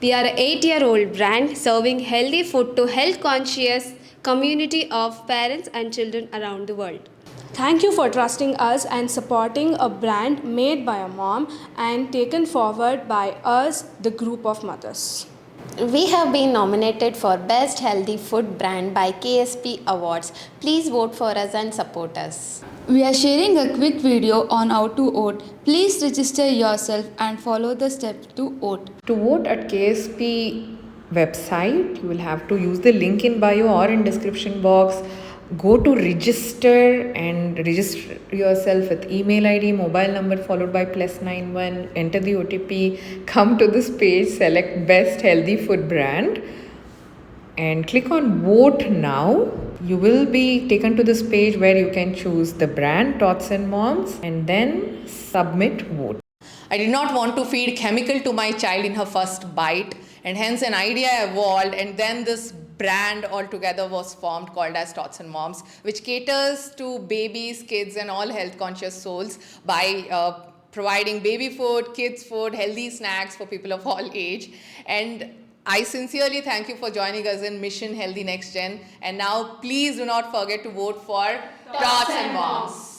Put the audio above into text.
We are an 8-year-old brand serving healthy food to health-conscious community of parents and children around the world. Thank you for trusting us and supporting a brand made by a mom and taken forward by us, the group of mothers. We have been nominated for Best Healthy Food Brand by KSP Awards. Please vote for us and support us. We are sharing a quick video on how to vote. Please register yourself and follow the steps to vote. To vote at KSP website, you will have to use the link in bio or in description box. Go to register and register yourself with email ID, mobile number followed by +91. Enter the OTP. Come to this page, select best healthy food brand and click on vote now. You will be taken to this page where you can choose the brand Tots and Moms and then submit vote. I did not want to feed chemical to my child in her first bite, and hence an idea evolved, and then this brand altogether was formed called as Tots and Moms, which caters to babies, kids and all health conscious souls by providing baby food, kids food, healthy snacks for people of all age. And I sincerely thank you for joining us in Mission Healthy Next Gen. And now please do not forget to vote for Tots and Moms.